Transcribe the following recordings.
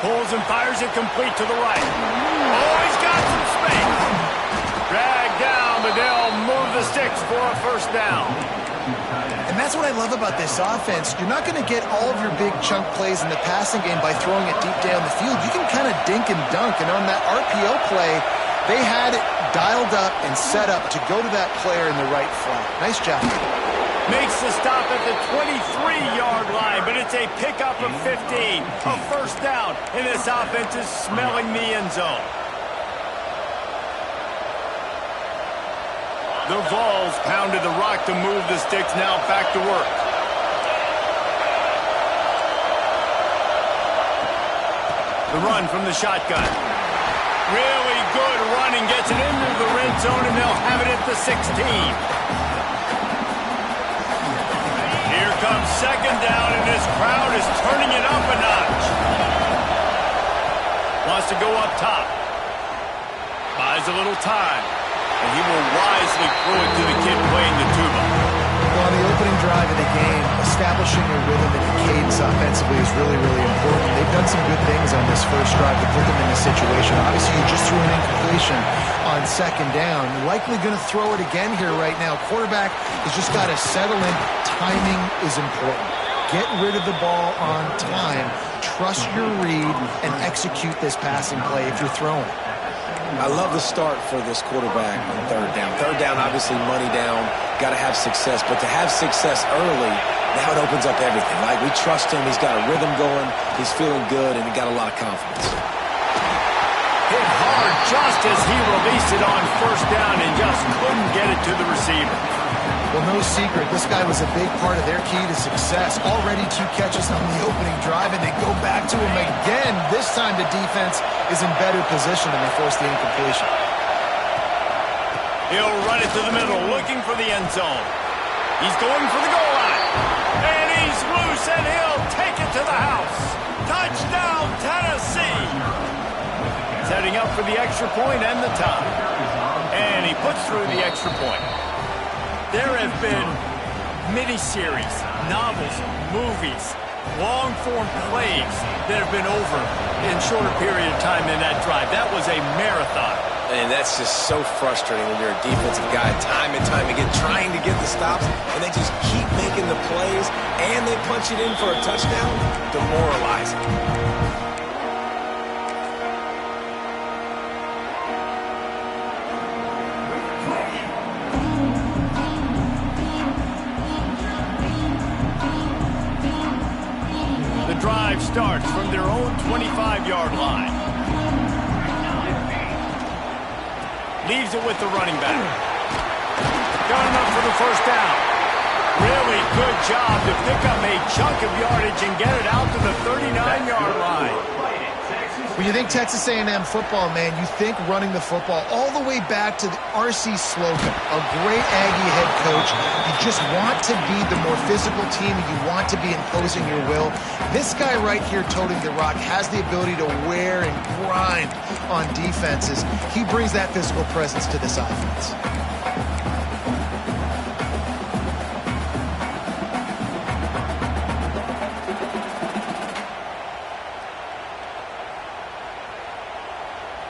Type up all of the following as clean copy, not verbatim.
Pulls and fires it complete to the right. Oh, he's got some space. Dragged down, but they'll move the sticks for a first down. And that's what I love about this offense. You're not going to get all of your big chunk plays in the passing game by throwing it deep down the field. You can kind of dink and dunk. And on that RPO play, they had it dialed up and set up to go to that player in the right flat. Nice job. Makes the stop at the 23-yard line, but it's a pickup of 15. A first down, and this offense is smelling the end zone. The Vols pounded the rock to move the sticks, now back to work. The run from the shotgun. Really good running, gets it into the red zone, and they'll have it at the 16. Here comes second down, and this crowd is turning it up a notch. Wants to go up top. Buys a little time. And he will wisely throw it to the kid playing the tuba. Well, on the opening drive of the game, establishing a rhythm and a cadence offensively is really, really important. They've done some good things on this first drive to put them in this situation. Obviously, you just threw an incompletion on second down. You're likely going to throw it again here right now. Quarterback has just got to settle in. Timing is important. Get rid of the ball on time. Trust your read and execute this passing play if you're throwing it. I love the start for this quarterback on third down. Third down, obviously money down, got to have success. But to have success early, now it opens up everything. Like, we trust him. He's got a rhythm going. He's feeling good, and he got a lot of confidence. Hit hard just as he released it on first down and just couldn't get it to the receiver. Well, no secret, this guy was a big part of their key to success. Already 2 catches on the opening drive, and they go back to him again. This time the defense is in better position, and they force the incompletion. He'll run it to the middle, looking for the end zone. He's going for the goal line. And he's loose, and he'll take it to the house. Touchdown, Tennessee! Setting up for the extra point and the tie. And he puts through the extra point. There have been miniseries, novels, movies, long-form plays that have been over in shorter period of time than that drive. That was a marathon. And that's just so frustrating when you're a defensive guy time and time again trying to get the stops, and they just keep making the plays, and they punch it in for a touchdown. Demoralizing. Drive starts from their own 25-yard line. Leaves it with the running back. Got enough for the first down. Really good job to pick up a chunk of yardage and get it out to the 39-yard line. When you think Texas A&M football, man, you think running the football all the way back to the R.C. Slocum, a great Aggie head coach. You just want to be the more physical team, and you want to be imposing your will. This guy right here toting the rock has the ability to wear and grind on defenses. He brings that physical presence to this offense.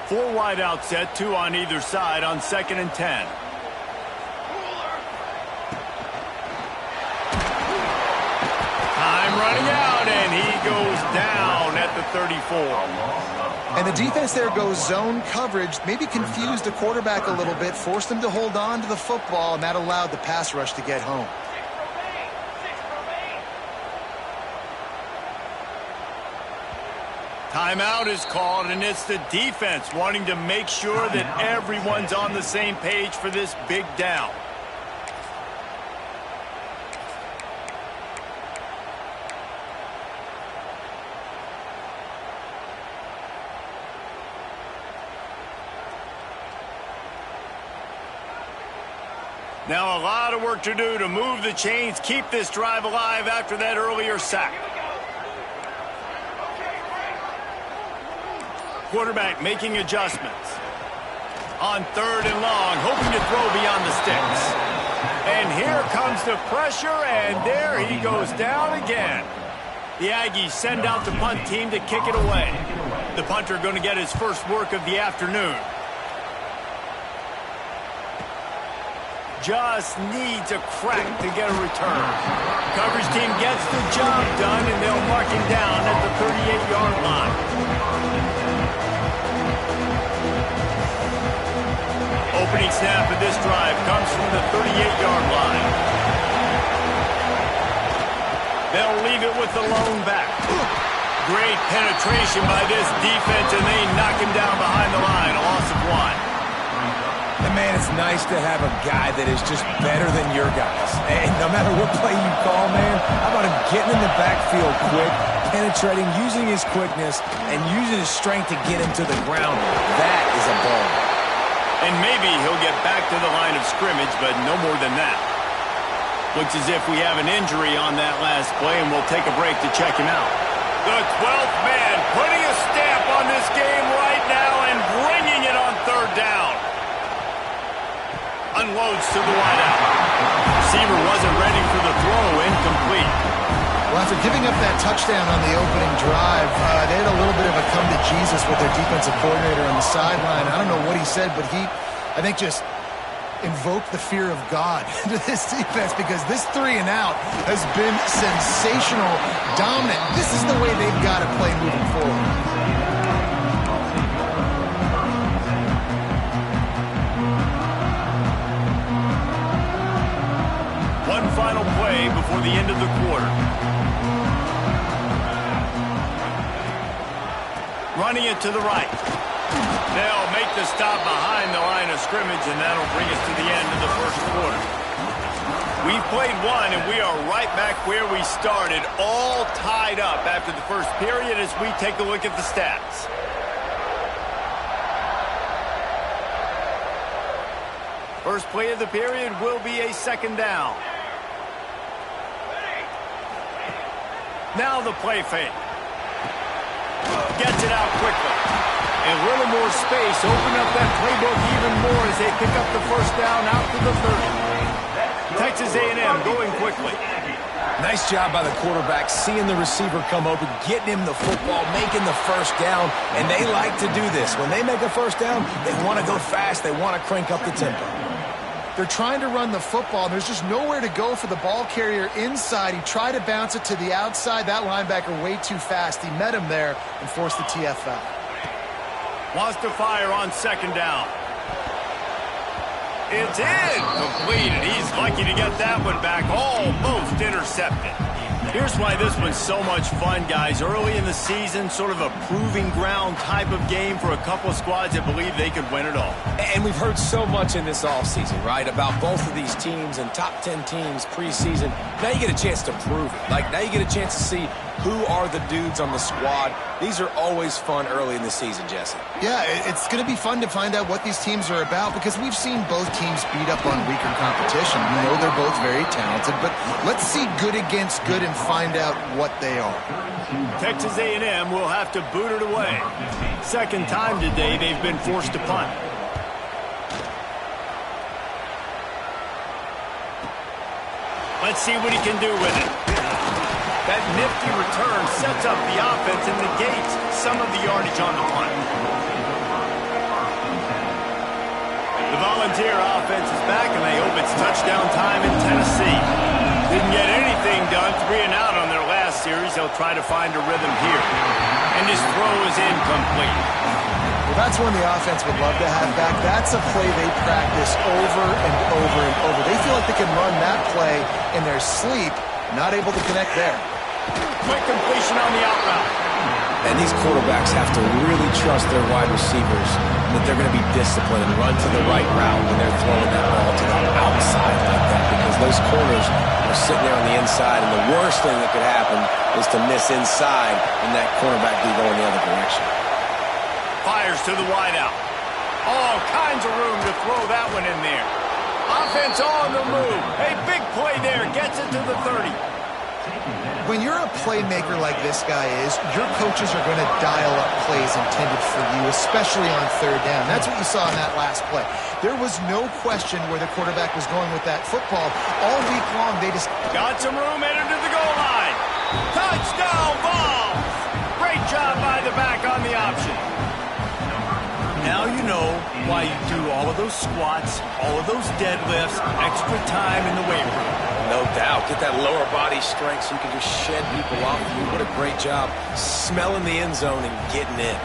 Four wide out set, 2 on either side on 2nd and 10. Time running out, and he goes down at the 34. And the defense there goes zone coverage, maybe confused the quarterback a little bit, forced him to hold on to the football, and that allowed the pass rush to get home. Timeout is called, and it's the defense wanting to make sure that everyone's on the same page for this big down. Now a lot of work to do to move the chains, keep this drive alive after that earlier sack. Quarterback making adjustments. On 3rd and long, hoping to throw beyond the sticks. And here comes the pressure, and there he goes down again. The Aggies send out the punt team to kick it away. The punter going to get his first work of the afternoon. Just needs a crack to get a return. Coverage team gets the job done, and they'll mark him down at the 38-yard line. Opening snap of this drive comes from the 38-yard line. They'll leave it with the lone back. Great penetration by this defense, and they knock him down behind the line. A loss of 1. And man, it's nice to have a guy that is just better than your guys. And no matter what play you call, man, how about him getting in the backfield quick, penetrating, using his quickness, and using his strength to get him to the ground. That is a ball. And maybe he'll get back to the line of scrimmage, but no more than that. Looks as if we have an injury on that last play, and we'll take a break to check him out. The 12th man putting a stamp on this game right now and bringing it on third down. Unloads to the wideout. Receiver wasn't ready for the throw, incomplete. Well, after giving up that touchdown on the opening drive, they had a little bit of a come to Jesus with their defensive coordinator on the sideline. I don't know what he said, but he, I think, just invoked the fear of God into this defense, because this 3 and out has been sensational, dominant. This is the way they've got to play moving forward. One final play before the end of the quarter. Running it to the right. They'll make the stop behind the line of scrimmage, and that'll bring us to the end of the first quarter. We've played one, and we are right back where we started, all tied up after the first period as we take a look at the stats. First play of the period will be a second down. Now the play fake. Gets it out quickly. And a little more space. Open up that playbook even more as they pick up the first down out to the 30. Texas A&M going quickly. Nice job by the quarterback, seeing the receiver come open, getting him the football, making the first down. And they like to do this. When they make a first down, they want to go fast. They want to crank up the tempo. They're trying to run the football. There's just nowhere to go for the ball carrier inside. He tried to bounce it to the outside. That linebacker way too fast. He met him there and forced the TFL. Wants to fire on second down. It's in. Completed. He's lucky to get that one back. Almost intercepted. Here's why this one's so much fun, guys. Early in the season, sort of a proving ground type of game for a couple of squads that believe they could win it all. And we've heard so much in this offseason, right, about both of these teams and top 10 teams preseason. Now you get a chance to prove it. Like, now you get a chance to see who are the dudes on the squad. These are always fun early in the season, Jesse. Yeah, it's going to be fun to find out what these teams are about, because we've seen both teams beat up on weaker competition. We know they're both very talented, but let's see good against good and find out what they are. Texas A&M will have to boot it away. Second time today they've been forced to punt. Let's see what he can do with it. That nifty return sets up the offense and negates some of the yardage on the punt. The Volunteer offense is back, and they hope it's touchdown time in Tennessee. Didn't get anything done, 3 and out on their last series. They'll try to find a rhythm here. And his throw is incomplete. Well, that's one the offense would love to have back. That's a play they practice over and over and over. They feel like they can run that play in their sleep, not able to connect there. Quick completion on the out route. And these quarterbacks have to really trust their wide receivers that they're going to be disciplined and run to the right route when they're throwing that ball to the outside like that, because those corners are sitting there on the inside, and the worst thing that could happen is to miss inside and that cornerback be going the other direction. Fires to the wideout. All kinds of room to throw that one in there. Offense on the move. A big play there. Gets it to the 30. When you're a playmaker like this guy is, your coaches are going to dial up plays intended for you, especially on third down. That's what you saw in that last play. There was no question where the quarterback was going with that football. All week long, they just got some room, headed to the goal line. Touchdown balls! Great job by the back on the option. Now you know why you do all of those squats, all of those deadlifts, extra time in the weight room. No doubt. Get that lower body strength so you can just shed people off you. What a great job smelling the end zone and getting in.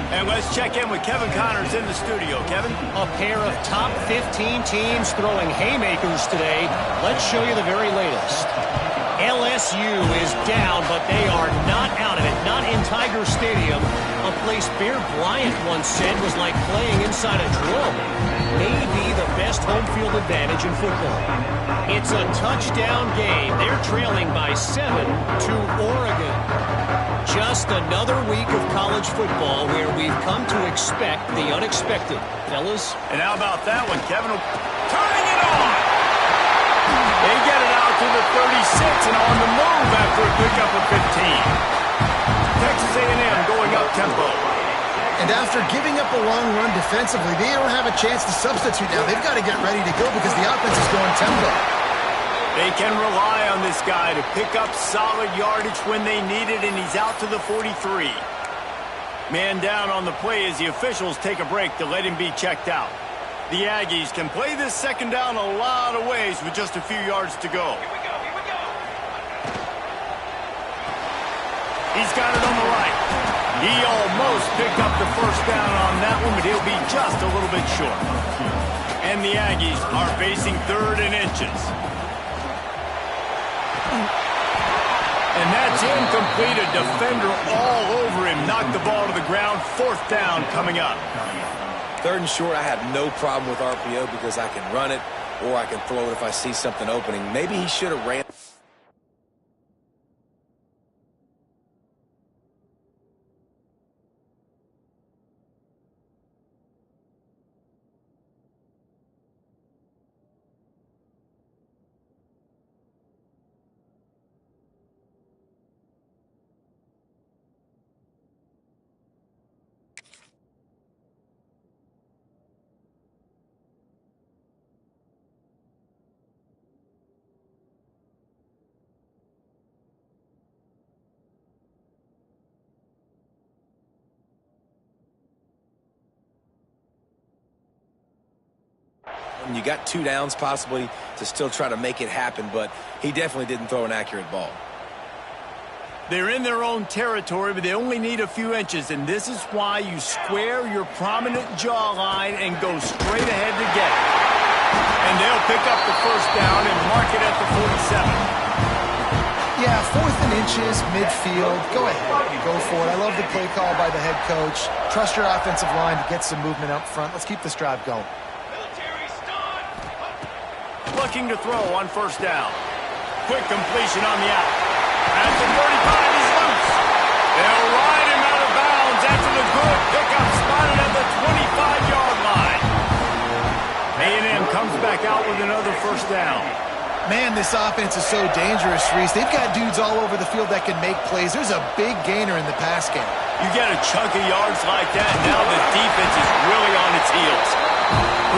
And let's check in with Kevin Connors in the studio. Kevin? A pair of top 15 teams throwing haymakers today. Let's show you the very latest. LSU is down, but they are not out of it. Not in Tiger Stadium, a place Bear Bryant once said was like playing inside a drum. Maybe the best home field advantage in football. It's a touchdown game. They're trailing by 7 to Oregon. Just another week of college football where we've come to expect the unexpected. Fellas? And how about that one, Kevin? Turning it on! They get it out to the 36 and on the move after a pickup of 15. Texas A&M going up tempo. And after giving up a long run defensively, they don't have a chance to substitute now. They've got to get ready to go because the offense is going tempo. They can rely on this guy to pick up solid yardage when they need it, and he's out to the 43. Man down on the play as the officials take a break to let him be checked out. The Aggies can play this second down a lot of ways with just a few yards to go. Here we go. He's got it on the right. He almost picked up the first down on that one, but he'll be just a little bit short. And the Aggies are facing 3rd and inches. And that's incomplete. A defender all over him. Knocked the ball to the ground. 4th down coming up. 3rd and short, I have no problem with RPO because I can run it or I can throw it if I see something opening. Maybe he should have ran. You got 2 downs possibly to still try to make it happen, but he definitely didn't throw an accurate ball. They're in their own territory, but they only need a few inches, and this is why you square your prominent jawline and go straight ahead to get it. And they'll pick up the first down and mark it at the 47. Yeah, 4th and inches, midfield. Go ahead. Go for it. I love the play call by the head coach. Trust your offensive line to get some movement up front. Let's keep this drive going. Looking to throw on 1st down. Quick completion on the out. At the 35, he's loose. They'll ride him out of bounds after the good pickup spotted at the 25-yard line. A&M comes back out with another 1st down. Man, this offense is so dangerous, Reese. They've got dudes all over the field that can make plays. There's a big gainer in the pass game. You get a chunk of yards like that, now the defense is really on its heels.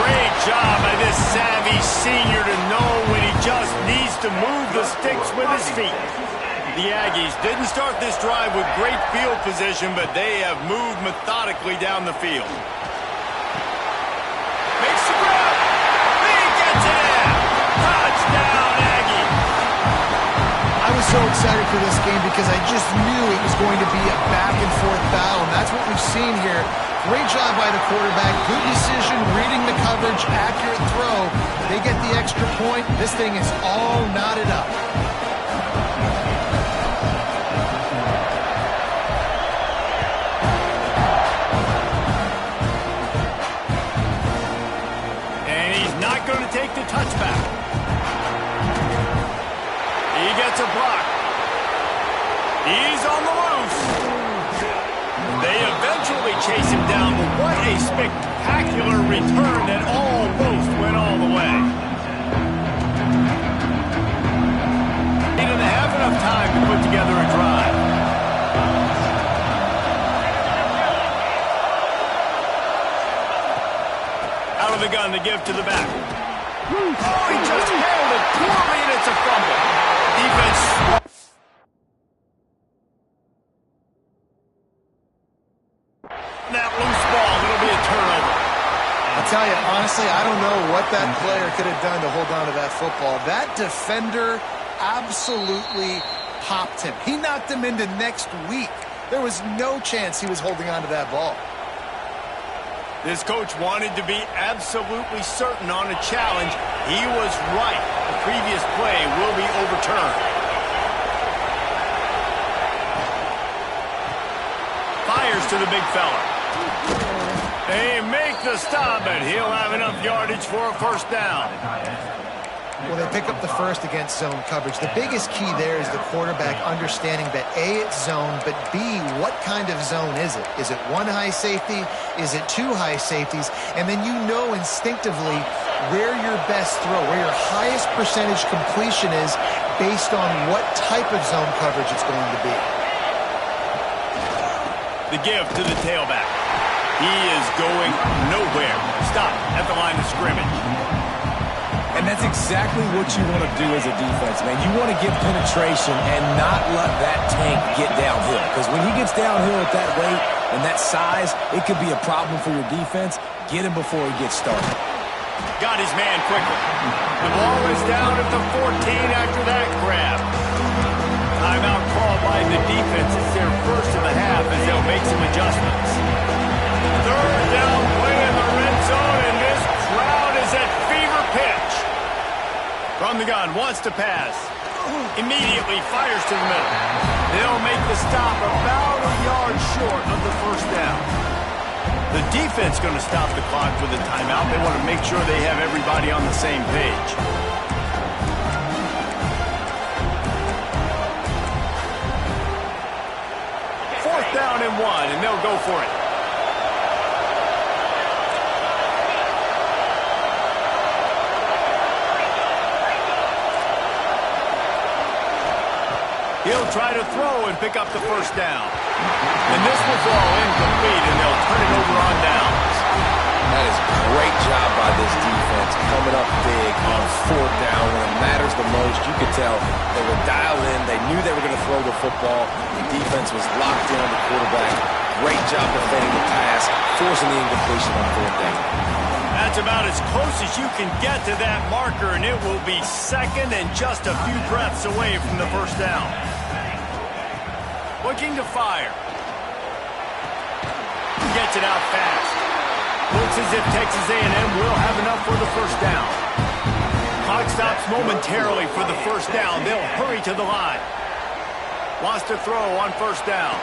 Great job by this savvy senior to know when he just needs to move the sticks with his feet. The Aggies didn't start this drive with great field position, but they have moved methodically down the field. Makes the grab. He gets it in. Touchdown, Aggie. I was so excited for this game because I just knew it was going to be a back-and-forth battle, and that's what we've seen here. Great job by the quarterback. Good decision, reading the coverage, accurate throw. They get the extra point. This thing is all knotted up. And he's not going to take the touchback. He gets a block. He's on the loose. They eventually chase him down, but what a spectacular return that almost went all the way. They didn't have enough time to put together a drive. Out of the gun to give to the back. Oh, he just handled it poorly, and it's a fumble. Defense. tell you, honestly, I don't know what that player could have done to hold on to that football. That defender absolutely popped him. He knocked him into next week. There was no chance he was holding on to that ball. This coach wanted to be absolutely certain on a challenge. He was right. The previous play will be overturned. Fires to the big fella. They make the stop, and he'll have enough yardage for a first down. Well, they pick up the first against zone coverage. The biggest key there is the quarterback understanding that A, it's zone, but B, what kind of zone is it? Is it one high safety? Is it two high safeties? And then you know instinctively where your best throw, where your highest percentage completion is based on what type of zone coverage it's going to be. The give to the tailback. He is going nowhere. Stop at the line of scrimmage. And that's exactly what you want to do as a defense, man. You want to get penetration and not let that tank get downhill. Because when he gets downhill at that weight and that size, it could be a problem for your defense. Get him before he gets started. Got his man quickly. The ball is down at the 14 after that grab. Timeout called by the defense. It's their first of the half as they'll make some adjustments. Third down play in the red zone, and this crowd is at fever pitch. From the gun, wants to pass. Immediately fires to the middle. They'll make the stop about a yard short of the first down. The defense going to stop the clock with a timeout. They want to make sure they have everybody on the same page. Fourth down and 1, and they'll go for it. He'll try to throw and pick up the first down. And this will fall incomplete, and they'll turn it over on downs. That is a great job by this defense, coming up big on fourth down when it matters the most. You could tell they were dialed in. They knew they were going to throw the football. The defense was locked in on the quarterback. Great job defending the pass, forcing the incompletion on fourth down. That's about as close as you can get to that marker, and it will be second and just a few breaths away from the first down. Looking to fire. Gets it out fast. Looks as if Texas A&M will have enough for the first down. Clock stops momentarily for the first down. They'll hurry to the line. Wants to throw on first down.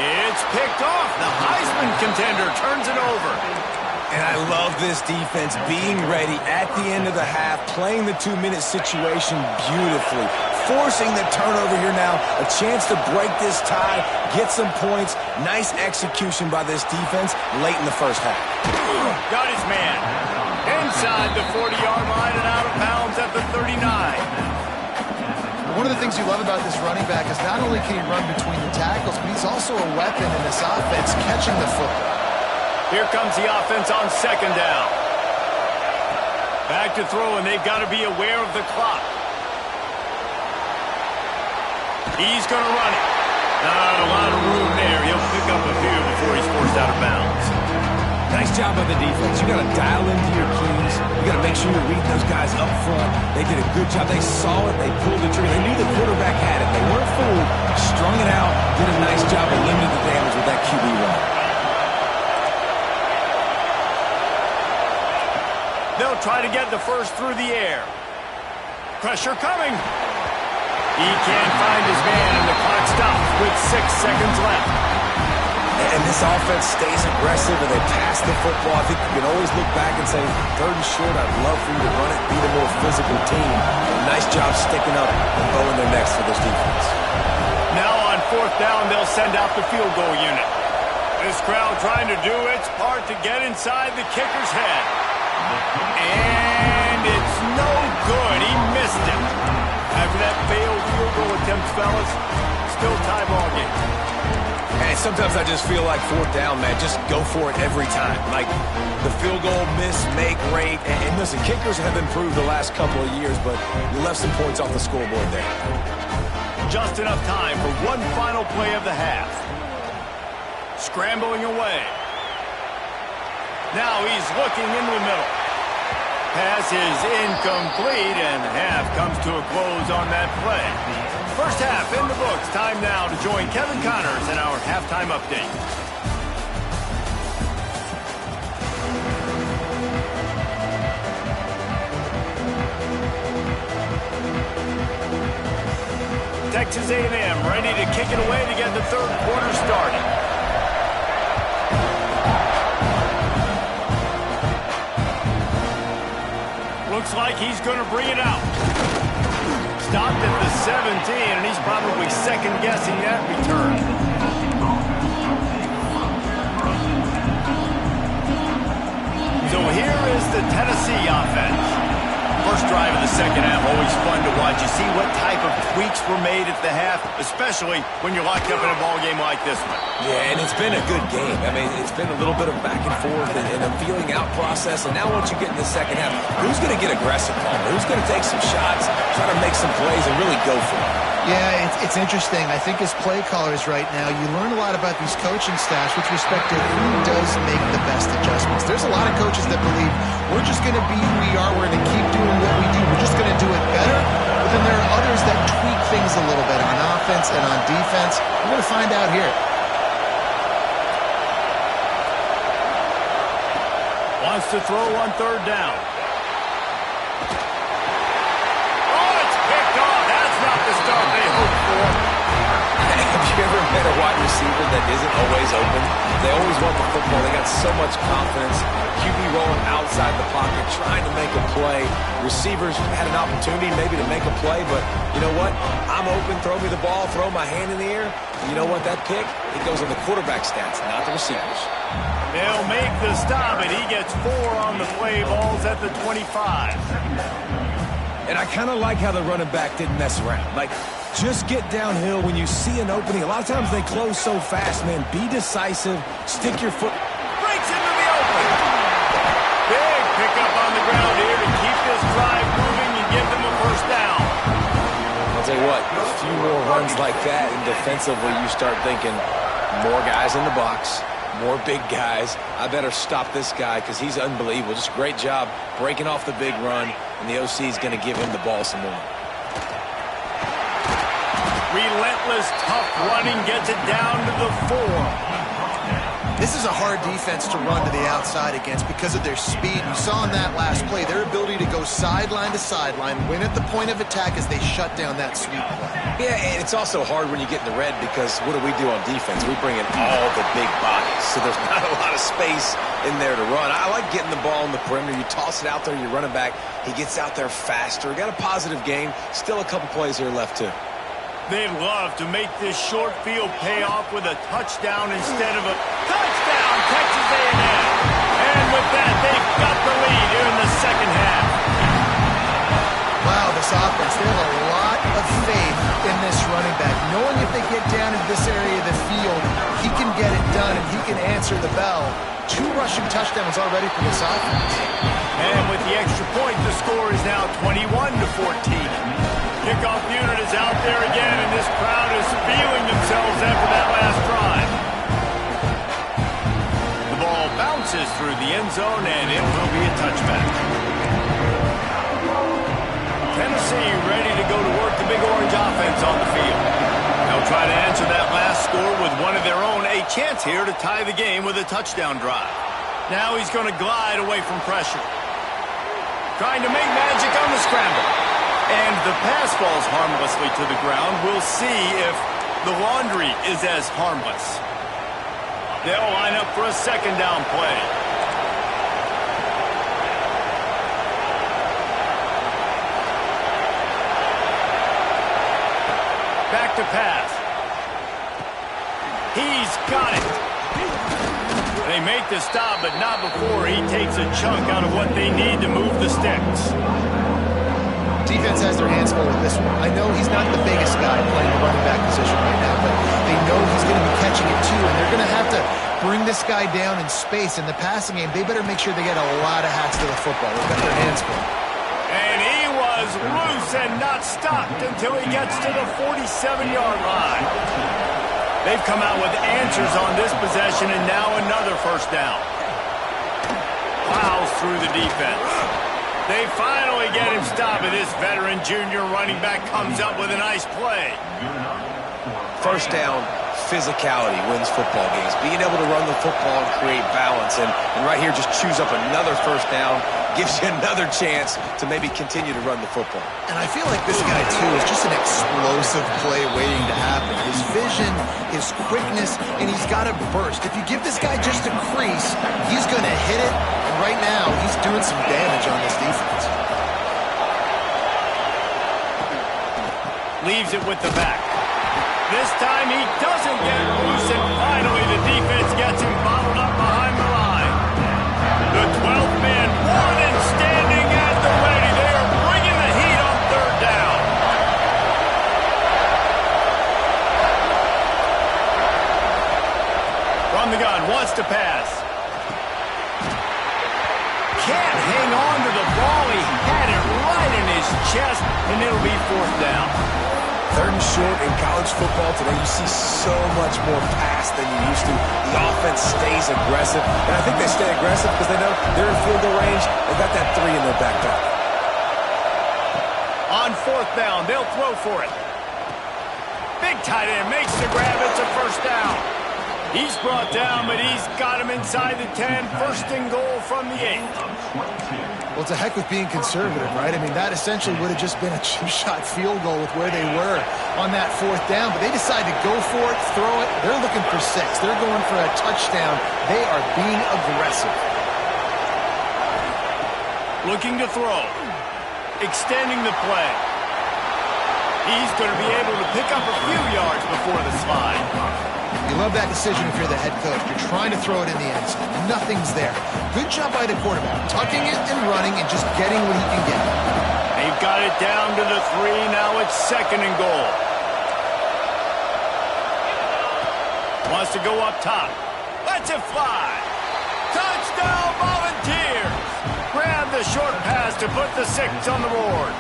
It's picked off. The Heisman contender turns it over. And I love this defense being ready at the end of the half, playing the 2-minute situation beautifully, forcing the turnover here now, a chance to break this tie, get some points. Nice execution by this defense late in the first half. Got his man inside the 40-yard line and out of bounds at the 39. One of the things you love about this running back is not only can he run between the tackles, but he's also a weapon in this offense catching the football. Here comes the offense on second down. Back to throw, and they've got to be aware of the clock. He's going to run it. Not a lot of room there. He'll pick up a few before he's forced out of bounds. Nice job by the defense. You got to dial into your keys. You got to make sure you're reading those guys up front. They did a good job. They saw it. They pulled the trigger. They knew the quarterback had it. They weren't fooled. Strung it out. Did a nice job of limiting the damage with that QB run. They'll try to get the first through the air. Pressure coming. He can't find his man, and the clock stops with 6 seconds left. And this offense stays aggressive, and they pass the football. I think you can always look back and say, third and short, I'd love for you to run it, be the more physical team. Nice job sticking up and bowing their necks for this defense. Now on fourth down, they'll send out the field goal unit. This crowd trying to do its part to get inside the kicker's head. And it's no good. He missed it. After that failed field goal attempt, fellas, still tie ball game. And sometimes I just feel like fourth down, man, just go for it every time. Like the field goal miss, make rate. And listen, kickers have improved the last couple of years, but you left some points off the scoreboard there. Just enough time for one final play of the half. Scrambling away. Now he's looking into the middle. Pass is incomplete, and half comes to a close on that play. First half in the books. Time now to join Kevin Connors in our halftime update. Texas A&M ready to kick it away to get the third quarter started. Looks like he's going to bring it out. Stopped at the 17, and he's probably second-guessing that return. So here is the Tennessee offense. First drive of the second half, always fun to watch. You see what type of tweaks were made at the half, especially when you're locked up in a ball game like this one. Yeah, and it's been a good game. I mean, it's been a little bit of back and forth and a feeling out process. And now once you get in the second half, who's going to get aggressive, Palmer? Who's going to take some shots, try to make some plays, and really go for it? Yeah, it's interesting. I think as play callers right now, you learn a lot about these coaching staffs with respect to who does make the best adjustments. There's a lot of coaches that believe we're just going to be who we are. We're going to keep doing what we do. We're just going to do it better. But then there are others that tweak things a little bit on offense and on defense. We're going to find out here. Wants to throw on third down. The start they hoped for. Have you ever met a wide receiver that isn't always open? They always want the football. They got so much confidence. QB rolling outside the pocket, trying to make a play. Receivers had an opportunity maybe to make a play, but you know what? I'm open, throw me the ball, throw my hand in the air. You know what? That pick, it goes on the quarterback stats, not the receivers. They'll make the stop, and he gets 4 on the play. Balls at the 25. And I kind of like how the running back didn't mess around. Like, just get downhill when you see an opening. A lot of times they close so fast, man. Be decisive. Stick your foot. Breaks into the open. Big pickup on the ground here to keep this drive moving and give them a first down. I'll tell you what, a few more runs like that, and defensively you start thinking more guys in the box, more big guys. I better stop this guy because he's unbelievable. Just a great job breaking off the big run. And the OC is going to give him the ball some more. Relentless, tough running gets it down to the 4. This is a hard defense to run to the outside against because of their speed. You saw in that last play their ability to go sideline to sideline, win at the point of attack as they shut down that sweep play. Yeah, and it's also hard when you get in the red because what do we do on defense? We bring in all the big bodies, so there's not a lot of space in there to run. I like getting the ball in the perimeter. You toss it out there, you run it back. He gets out there faster. Got a positive game. Still a couple plays here left, too. They'd love to make this short field pay off with a touchdown instead of a touchdown, Texas A&M. And with that, they've got the lead here in the second half. Wow, this offense, they have a lot of faith in this running back. Knowing if they get down into this area of the field, he can get it done and he can answer the bell. 2 rushing touchdowns already for this offense. And with the extra point, the score is now 21-14. Kickoff unit is out there again, and this crowd is feeling themselves after that last drive. The ball bounces through the end zone, and it will be a touchback. Tennessee ready to go to work the Big Orange offense on the field. They'll try to answer that last score with one of their own. A chance here to tie the game with a touchdown drive. Now he's going to glide away from pressure. Trying to make magic on the scramble. And the pass falls harmlessly to the ground. We'll see if the laundry is as harmless. They'll line up for a second down play. Back to pass. He's got it. They make the stop, but not before he takes a chunk out of what they need to move the sticks. Defense has their hands full with this one. I know he's not the biggest guy playing the running back position right now, but they know he's going to be catching it too, and they're going to have to bring this guy down in space. In the passing game, they better make sure they get a lot of hats to the football. They've got their hands full. And he was loose and not stopped until he gets to the 47-yard line. They've come out with answers on this possession, and now another first down. plows through the defense. They finally get him stopped, and this veteran junior running back comes up with a nice play. First down, physicality wins football games. Being able to run the football and create balance. And right here, just choose up another first down, gives you another chance to maybe continue to run the football. And I feel like this guy, too, is just an explosive play waiting to happen. His vision, his quickness, and he's got a burst. If you give this guy just a crease, he's going to hit it. And right now, he's doing some damage on this defense. Leaves it with the back. This time he doesn't get loose, and finally the defense gets him bottled up behind the line. The 12th man, one and standing at the ready. They are bringing the heat on third down. From the gun, wants to pass. Can't hang on to the ball. He had it right in his chest, and it'll be fourth down. Third and short in college football today, you see so much more pass than you used to. The offense stays aggressive, and I think they stay aggressive because they know they're in field goal range. They got that 3 in their back pocket. On fourth down, they'll throw for it. Big tight end makes the grab. It's a first down. He's brought down, but he's got him inside the 10. First and goal from the 8. Well, it's a heck with being conservative, right? I mean, that essentially would have just been a cheap-shot field goal with where they were on that fourth down. But they decide to go for it, throw it. They're looking for 6. They're going for a touchdown. They are being aggressive. Looking to throw. Extending the play. He's going to be able to pick up a few yards before the slide. You love that decision if you're the head coach. You're trying to throw it in the end zone. Nothing's there. Good job by the quarterback, tucking it and running and just getting what he can get. They've got it down to the 3. Now it's second and goal. Wants to go up top. Lets it fly. Touchdown, Volunteers. Grab the short pass to put the 6 on the board.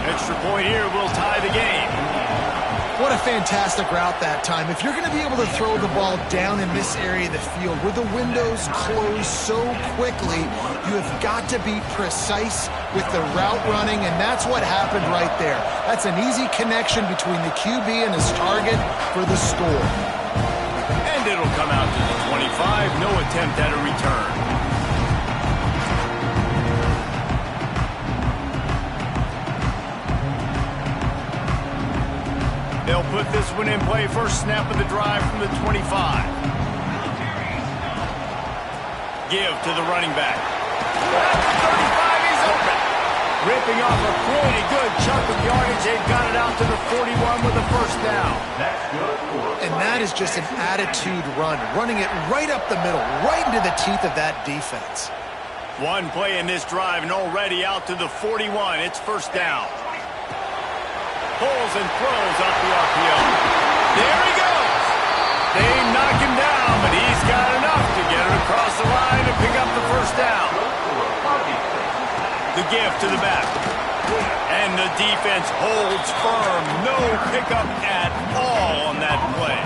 Extra point here will tie the game. What a fantastic route that time. If you're going to be able to throw the ball down in this area of the field where the windows close so quickly, you have got to be precise with the route running, and that's what happened right there. That's an easy connection between the QB and his target for the score. And it'll come out to the 25. No attempt at a return. They'll put this one in play. First snap of the drive from the 25. Give to the running back. At the 35, he's open. Ripping off a pretty good chunk of yardage. They've got it out to the 41 with a first down. And that is just an attitude run. Running it right up the middle, right into the teeth of that defense. One play in this drive and already out to the 41. It's first down. Pulls and throws off the RPO. There he goes. They knock him down, but he's got enough to get it across the line and pick up the first down. The give to the back. And the defense holds firm. No pickup at all on that play.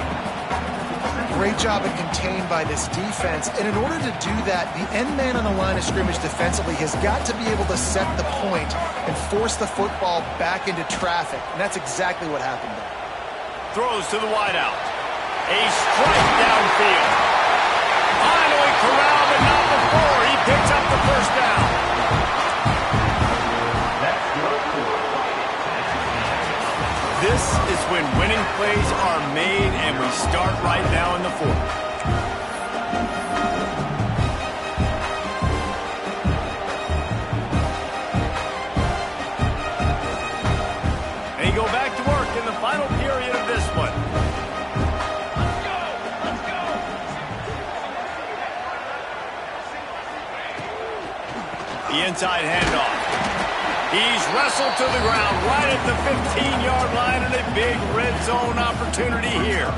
Great job at contained by this defense. And in order to do that, the end man on the line of scrimmage defensively has got to be able to set the point and force the football back into traffic. And that's exactly what happened there. Throws to the wideout. A strike downfield. Finally corralled, but not before. He picks up the first down. This is when winning plays are made, and we start right now in the fourth. They go back to work in the final period of this one. The inside handoff. He's wrestled to the ground right at the 15-yard line, and a big red zone opportunity here.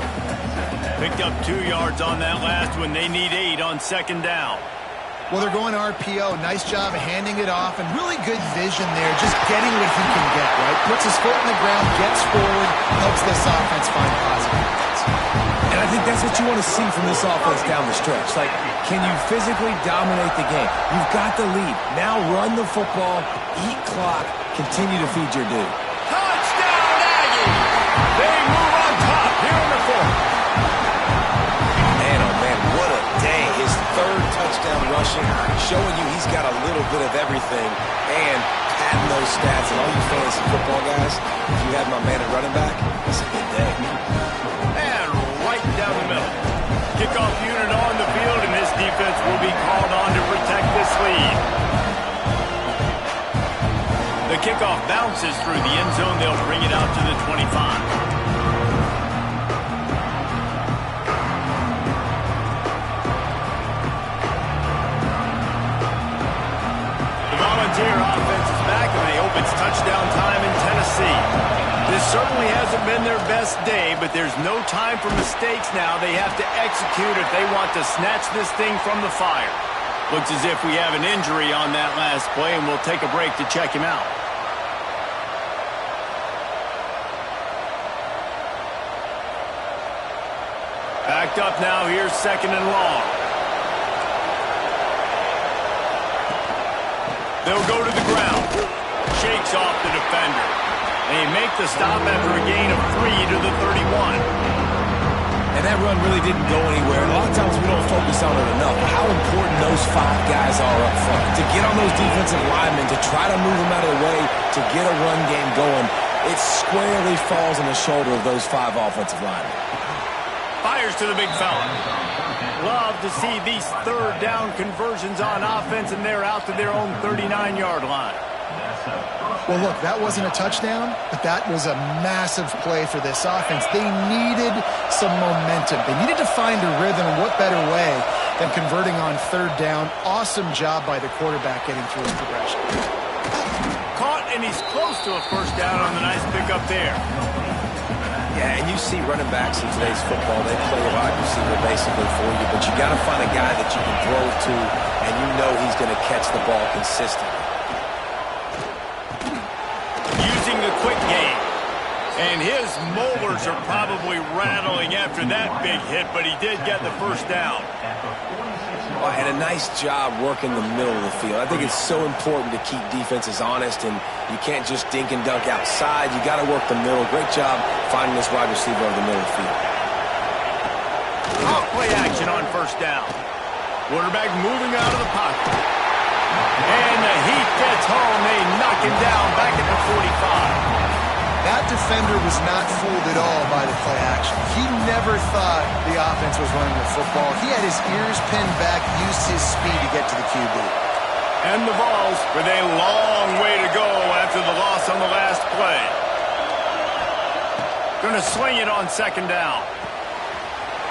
Picked up 2 yards on that last one. They need 8 on second down. Well, they're going RPO. Nice job of handing it off, and really good vision there, just getting what he can get, right? Puts his foot in the ground, gets forward, helps this offense find positive points. And I think that's what you want to see from this offense down the stretch. Like, can you physically dominate the game? You've got the lead. Now run the football, eat clock, continue to feed your dude. Touchdown, Aggie! They move on top here in the fourth. Man, oh man, what a day. His third touchdown rushing, showing you he's got a little bit of everything and padding those stats. And all you fantasy football guys, if you have my man at running back, it's a good day. And right down the middle. Kickoff unit on the field, and this defense will be called on to protect this lead. The kickoff bounces through the end zone. They'll bring it out to the 25. Volunteer offense is back, and they hope it's touchdown time in Tennessee. This certainly hasn't been their best day, but there's no time for mistakes now. They have to execute if they want to snatch this thing from the fire. Looks as if we have an injury on that last play, and we'll take a break to check him out. Backed up now. Here's second and long. They'll go to the ground. Shakes off the defender. They make the stop after a gain of 3 to the 31. And that run really didn't go anywhere. A lot of times we don't focus on it enough. How important those 5 guys are up front. To get on those defensive linemen, to try to move them out of the way, to get a run game going, it squarely falls on the shoulder of those 5 offensive linemen. Fires to the big fella. Love to see these third down conversions on offense, and they're out to their own 39-yard line. Well, look, that wasn't a touchdown, but that was a massive play for this offense. They needed some momentum. They needed to find a rhythm, and what better way than converting on third down. Awesome job by the quarterback getting through his progression. Caught, and he's close to a first down on the nice pickup there. Yeah, and you see running backs in today's football, they play a wide receiver basically for you, but you got to find a guy that you can throw to, and you know he's going to catch the ball consistently. Using the quick game. And his molars are probably rattling after that big hit, but he did get the first down. Well, and a nice job working the middle of the field. I think it's so important to keep defenses honest, and you can't just dink and dunk outside. You got to work the middle. Great job finding this wide receiver over the middle of the field. Off play action on first down. Quarterback moving out of the pocket. And the heat gets home. They knock him down back at the 45. That defender was not fooled at all by the play action. He never thought the offense was running the football. He had his ears pinned back, used his speed to get to the QB. And the Vols with a long way to go after the loss on the last play. Going to sling it on second down.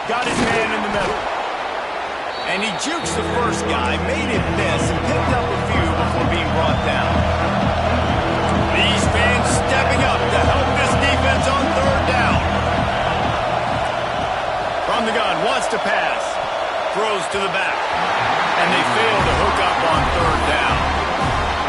Got his man in the middle. And he jukes the first guy, made him miss, and picked up a few before being brought down. These fans stepping up to help this defense on third down. From the gun, wants to pass. Throws to the back. And they fail to hook up on third down.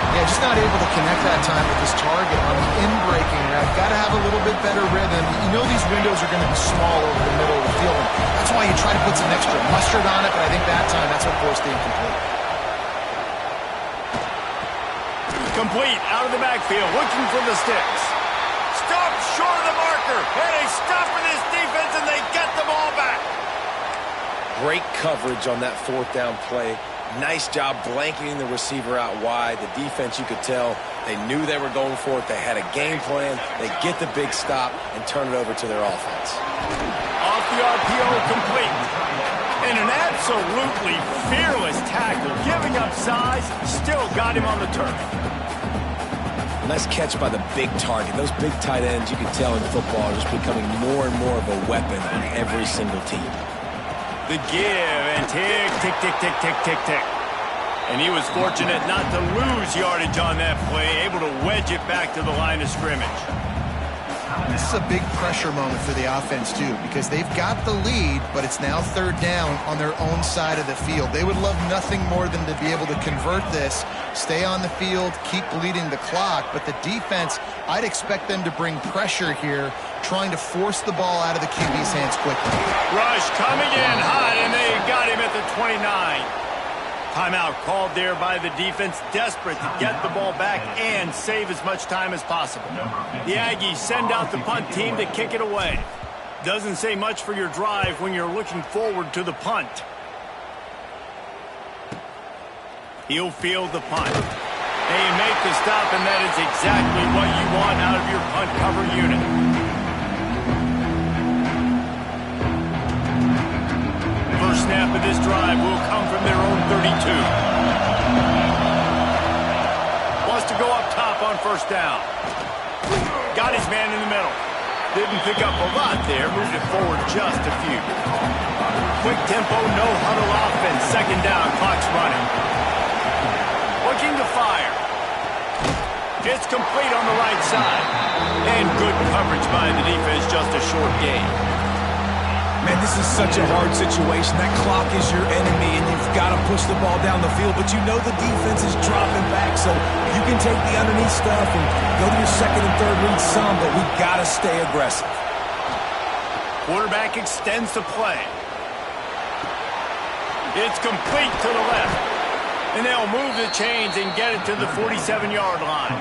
Yeah, just not able to connect that time with his target on the in-breaking route. Got to have a little bit better rhythm. You know these windows are going to be small over the middle of the field. That's why you try to put some extra mustard on it, but I think that time that's what forced the incomplete. Complete out of the backfield, looking for the sticks. Stop short of the marker, and they stop for this defense, and they get the ball back. Great coverage on that fourth down play. Nice job blanketing the receiver out wide. The defense, you could tell, they knew they were going for it. They had a game plan. They get the big stop and turn it over to their offense. Off the RPO, complete. And an absolutely fearless tackle, giving up size, still got him on the turf. Nice catch by the big target. Those big tight ends, you can tell in football, are just becoming more and more of a weapon on every single team. The give, and tick, tick, tick, tick, tick, tick, tick. And he was fortunate not to lose yardage on that play, able to wedge it back to the line of scrimmage. This is a big pressure moment for the offense, too, because they've got the lead, but it's now third down on their own side of the field. They would love nothing more than to be able to convert this, stay on the field, keep bleeding the clock, but the defense, I'd expect them to bring pressure here, trying to force the ball out of the QB's hands quickly. Rush coming in hot, and they got him at the 29. Timeout called there by the defense, desperate to get the ball back and save as much time as possible. The Aggies send out the punt team to kick it away. Doesn't say much for your drive when you're looking forward to the punt. He'll field the punt. They make the stop, and that is exactly what you want out of your punt cover unit. First snap of this drive will come from their own 32. Wants to go up top on first down. Got his man in the middle. Didn't pick up a lot there. Moved it forward just a few. Quick tempo, no huddle offense. Second down, clock's running. Looking to fire. It's complete on the right side. And good coverage by the defense, just a short gain. Man, this is such a hard situation. That clock is your enemy, and you've got to push the ball down the field. But you know the defense is dropping back, so you can take the underneath stuff and go to your second and third read some, but we've got to stay aggressive. Quarterback extends the play. It's complete to the left. And they'll move the chains and get it to the 47-yard line.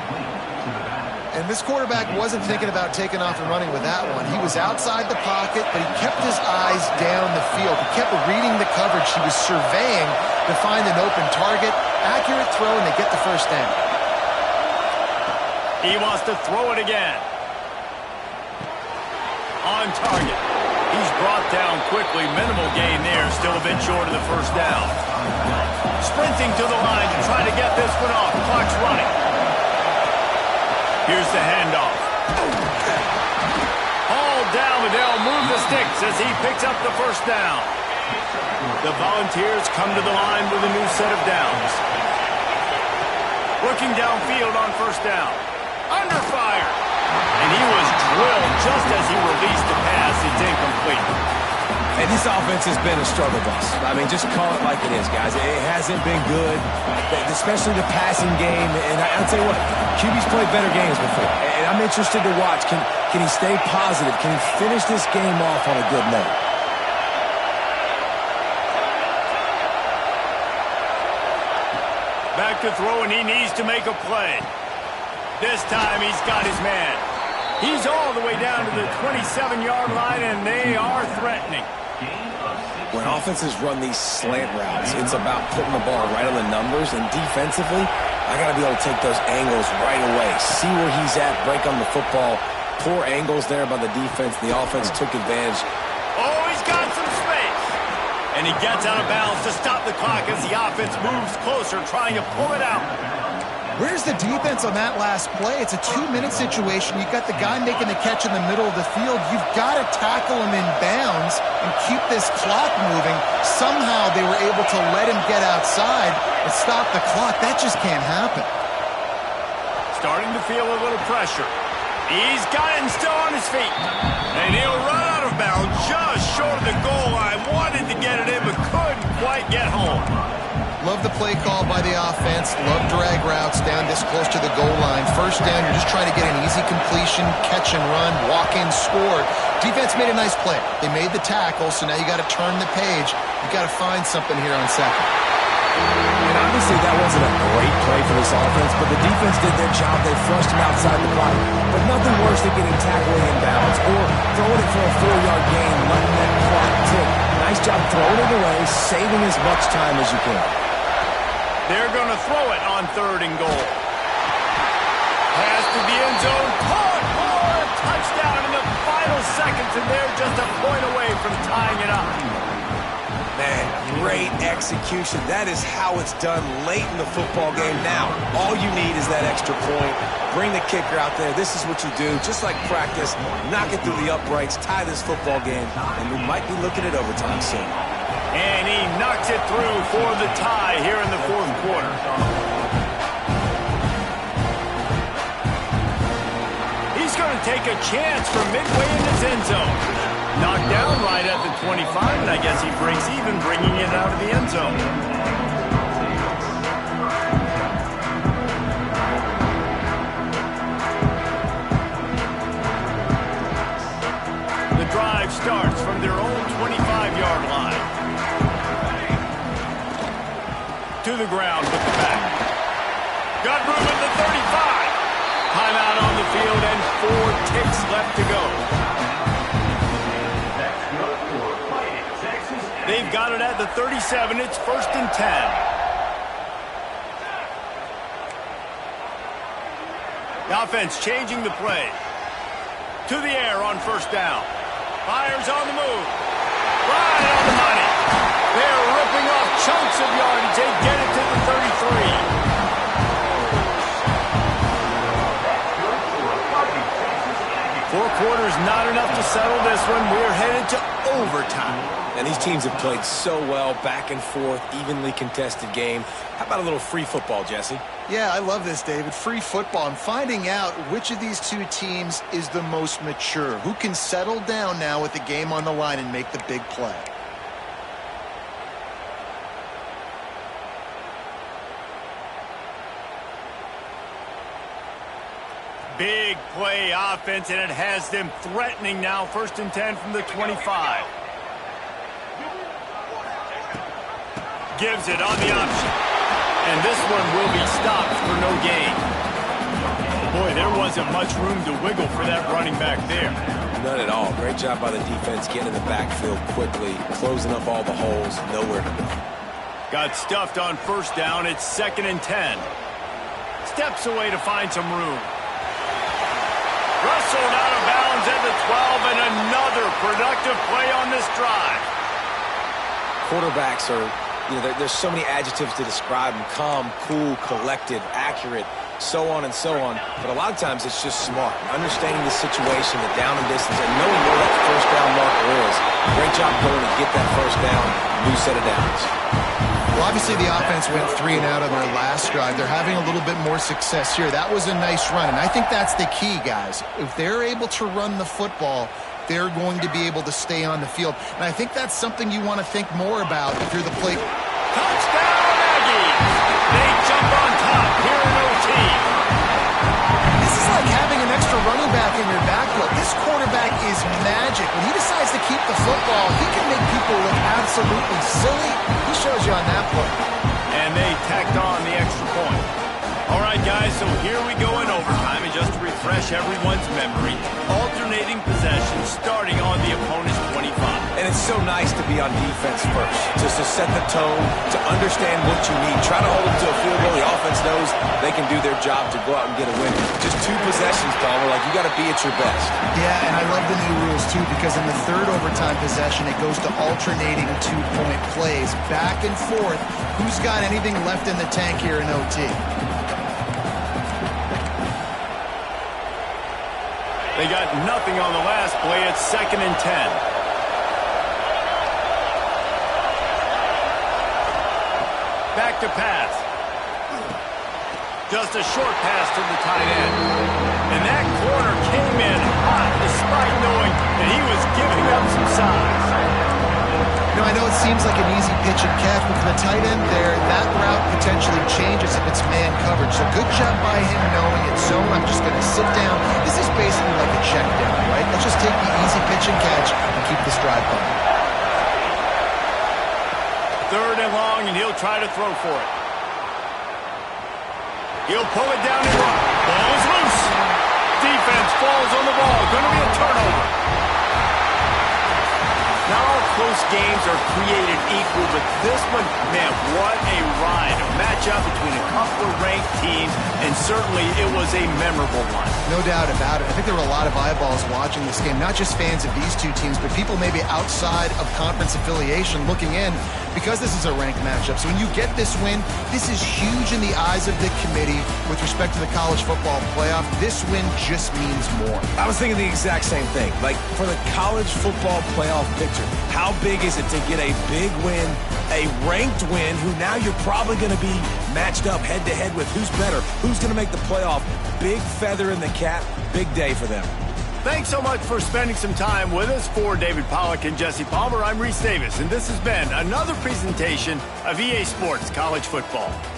And this quarterback wasn't thinking about taking off and running with that one. He was outside the pocket, but he kept his eyes down the field. He kept reading the coverage. He was surveying to find an open target. Accurate throw, and they get the first down. He wants to throw it again. On target. He's brought down quickly. Minimal gain there. Still a bit short of the first down. Sprinting to the line to try to get this one off. Clock's running. Here's the handoff. Hauled down, but they'll move the sticks as he picks up the first down. The Volunteers come to the line with a new set of downs. Looking downfield on first down. Under fire. And he was drilled just as he released the pass. It's incomplete. And this offense has been a struggle bus. I mean, just call it like it is, guys. It hasn't been good, especially the passing game. And I'll tell you what, QB's played better games before. And I'm interested to watch. Can he stay positive? Can he finish this game off on a good note? Back to throw, and he needs to make a play. This time he's got his man. He's all the way down to the 27-yard line, and they are threatening. When offenses run these slant routes, it's about putting the ball right on the numbers, and defensively, I got to be able to take those angles right away, see where he's at, break on the football. Poor angles there by the defense. The offense took advantage. Oh, he's got some space. And he gets out of bounds to stop the clock as the offense moves closer, trying to pull it out. Where's the defense on that last play? It's a 2-minute situation. You've got the guy making the catch in the middle of the field. You've got to tackle him in bounds and keep this clock moving. Somehow they were able to let him get outside and stop the clock. That just can't happen. Starting to feel a little pressure. He's got it and still on his feet. And he'll run out of bounds just short of the goal line. Wanted to get it in but couldn't quite get home. Love the play call by the offense. Love drag routes down this close to the goal line. First down, you're just trying to get an easy completion, catch and run, walk in, score. Defense made a nice play. They made the tackle, so now you got to turn the page. You got to find something here on second. And obviously that wasn't a great play for this offense, but the defense did their job. They flushed him outside the pocket. But nothing worse than getting tackled in bounds or throwing it for a 4-yard gain, letting that clock tick. Nice job throwing it away, saving as much time as you can. They're going to throw it on third and goal. Pass to the end zone. Caught for a touchdown in the final seconds, and they're just a point away from tying it up. Man, great execution. That is how it's done late in the football game. Now, all you need is that extra point. Bring the kicker out there. This is what you do. Just like practice, knock it through the uprights, tie this football game, and we might be looking at overtime soon. And he knocks it through for the tie here in the fourth quarter. He's going to take a chance from midway in his end zone. Knocked down right at the 25, and I guess he breaks even, bringing it out of the end zone. The drive starts from their own 25-yard line. To the ground with the back. Got room at the 35. Timeout on the field and 4 ticks left to go. They've got it at the 37. It's 1st and 10. The offense changing the play. To the air on 1st down. Fires on the move. Right on the money. They're ripping off chunks of yardage. They get it to the 33. 4 quarters not enough to settle this one. We're headed to overtime. And these teams have played so well, back and forth, evenly contested game. How about a little free football, Jesse? Yeah, I love this, David. Free football. I'm finding out which of these two teams is the most mature. Who can settle down now with the game on the line and make the big play. Big play offense, and it has them threatening now. 1st and 10 from the 25. Gives it on the option. And this one will be stopped for no gain. Boy, there wasn't much room to wiggle for that running back there. None at all. Great job by the defense getting in the backfield quickly, closing up all the holes, nowhere to go. Got stuffed on 1st down. It's 2nd and 10. Steps away to find some room. Wrestled out of bounds at the 12, and another productive play on this drive. Quarterbacks are, there's so many adjectives to describe them. Calm, cool, collected, accurate, so on and so on. But a lot of times it's just smart. Understanding the situation, the down and distance, and knowing where that 1st down marker is. Great job going to get that 1st down, new set of downs. Well, obviously the offense went 3 and out on their last drive. They're having a little bit more success here. That was a nice run, and I think that's the key, guys. If they're able to run the football, they're going to be able to stay on the field. And I think that's something you want to think more about if you're the play. Touchdown, Aggies! They jump on top here in OT. This is like having an extra running back in your backfield. This quarterback is magic. When he decides to keep the football, he can make people look absolutely silly. He shows you on that play. And they tacked on the extra point. All right, guys, so here we go in overtime. And just to refresh everyone's memory, alternating possession starting on the opponent's 25. And it's so nice to be on defense first, just to set the tone, to understand what you need. Try to hold them to a field goal. The offense knows they can do their job to go out and get a win. Just 2 possessions, Palmer, like you got to be at your best. Yeah, and I love the new rules, too, because in the 3rd overtime possession, it goes to alternating 2-point plays, back and forth. Who's got anything left in the tank here in OT? They got nothing on the last play. It's 2nd and 10. Back to pass. Just a short pass to the tight end. And that corner came in hot despite knowing that he was giving up some size. I know it seems like an easy pitch and catch, but for the tight end there, that route potentially changes if it's man coverage. So good job by him knowing it's zone. I'm just going to sit down. This is basically like a check down, right? Let's just take the easy pitch and catch and keep this drive going. 3rd and long, and he'll try to throw for it. He'll pull it down and run. Ball is loose. Defense falls on the ball. Going to be a turnover. Not all close games are created equal, but this one, man, what a ride. A matchup between a couple of ranked teams, and certainly it was a memorable one. No doubt about it. I think there were a lot of eyeballs watching this game, not just fans of these two teams, but people maybe outside of conference affiliation looking in because this is a ranked matchup. So when you get this win, this is huge in the eyes of the committee with respect to the college football playoff. This win just means more. I was thinking the exact same thing. Like, for the college football playoff picture, how big is it to get a big win, a ranked win, who now you're probably going to be matched up head-to-head with who's better, who's going to make the playoff. Big feather in the cap, big day for them. Thanks so much for spending some time with us. For David Pollack and Jesse Palmer, I'm Reese Davis, and this has been another presentation of EA Sports College Football.